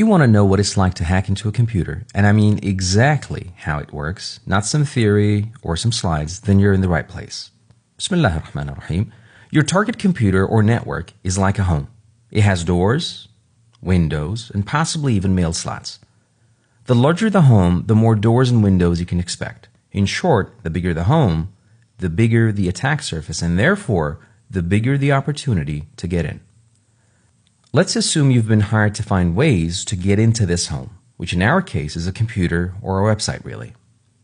you want to know what it's like to hack into a computer, and I mean exactly how it works, not some theory or some slides, then you're in the right place. Bismillah ar-Rahman ar-Rahim. Your target computer or network is like a home. It has doors, windows, and possibly even mail slots. The larger the home, the more doors and windows you can expect. In short, the bigger the home, the bigger the attack surface, and therefore, the bigger the opportunity to get in. Let's assume you've been hired to find ways to get into this home, which in our case is a computer or a website really.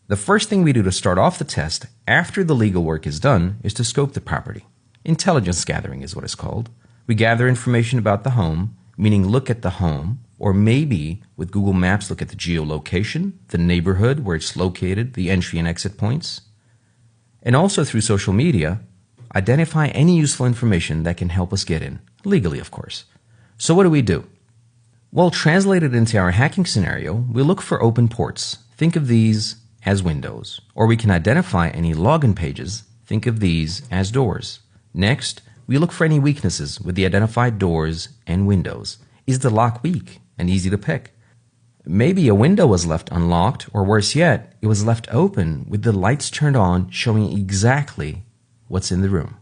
The first thing we do to start off the test after the legal work is done is to scope the property. Intelligence gathering is what it's called. We gather information about the home, meaning look at the home, or maybe with Google Maps look at the geolocation, the neighborhood where it's located, the entry and exit points. And also through social media, identify any useful information that can help us get in, legally of course. So what do? Well, translated into our hacking scenario, we look for open ports. Think of these as windows. Or we can identify any login pages. Think of these as doors. Next, we look for any weaknesses with the identified doors and windows. Is the lock weak and easy to pick? Maybe a window was left unlocked, or worse yet, it was left open with the lights turned on showing exactly what's in the room.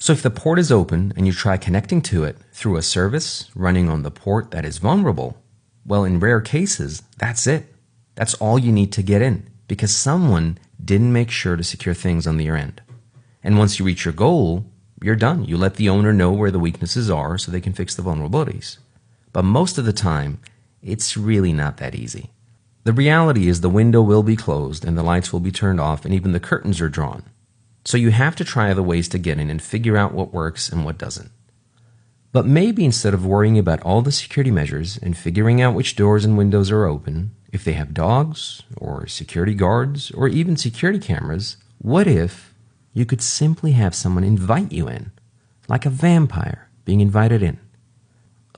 So if the port is open and you try connecting to it through a service running on the port that is vulnerable, well, in rare cases, that's it. That's all you need to get in because someone didn't make sure to secure things on their end. And once you reach your goal, you're done. You let the owner know where the weaknesses are so they can fix the vulnerabilities. But most of the time, it's really not that easy. The reality is the window will be closed and the lights will be turned off and even the curtains are drawn. So you have to try other ways to get in and figure out what works and what doesn't. But maybe instead of worrying about all the security measures and figuring out which doors and windows are open, if they have dogs or security guards or even security cameras, what if you could simply have someone invite you in, like a vampire being invited in?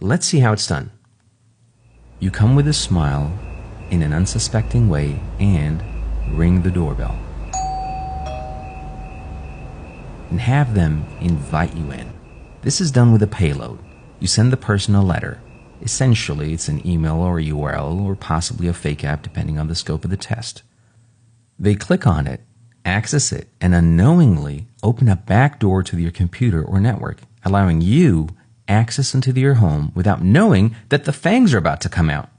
Let's see how it's done. You come with a smile in an unsuspecting way and ring the doorbell. And have them invite you in. This is done with a payload. You send the person a letter. Essentially, it's an email or a URL or possibly a fake app depending on the scope of the test. They click on it, access it, and unknowingly open a back door to your computer or network, allowing you access into your home without knowing that the fangs are about to come out.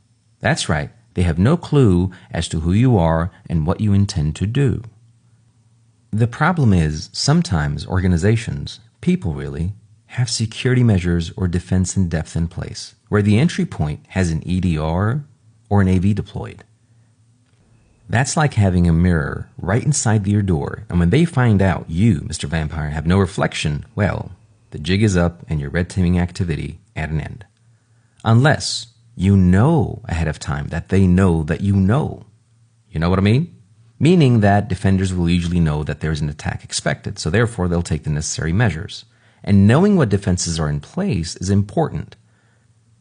That's right, they have no clue as to who you are and what you intend to do. The problem is, sometimes organizations, people really, have security measures or defense in depth in place, where the entry point has an EDR or an AV deployed. That's like having a mirror right inside your door, and when they find out you, Mr. Vampire, have no reflection, well, the jig is up and your red teaming activity at an end. Unless you know ahead of time that they know that you know. You know what I mean? Meaning that defenders will usually know that there's an attack expected, so therefore they'll take the necessary measures. And knowing what defenses are in place is important,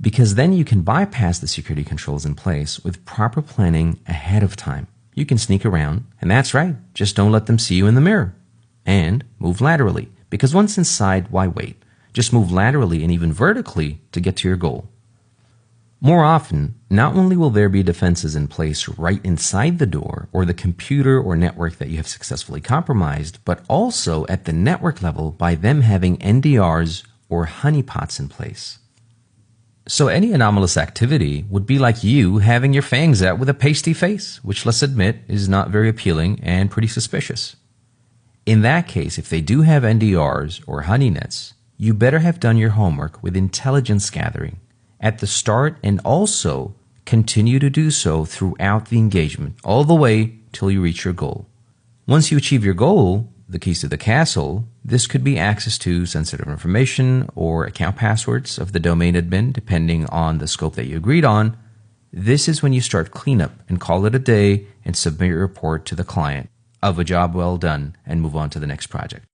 because then you can bypass the security controls in place with proper planning ahead of time. You can sneak around, and that's right, just don't let them see you in the mirror. And move laterally, because once inside, why wait? Just move laterally and even vertically to get to your goal. More often, not only will there be defenses in place right inside the door or the computer or network that you have successfully compromised, but also at the network level by them having NDRs or honeypots in place. So any anomalous activity would be like you having your fangs out with a pasty face, which let's admit is not very appealing and pretty suspicious. In that case, if they do have NDRs or honey nets, you better have done your homework with intelligence gathering at the start and also continue to do so throughout the engagement, all the way till you reach your goal. Once you achieve your goal, the keys to the castle, this could be access to sensitive information or account passwords of the domain admin, depending on the scope that you agreed on. This is when you start cleanup and call it a day and submit your report to the client of a job well done and move on to the next project.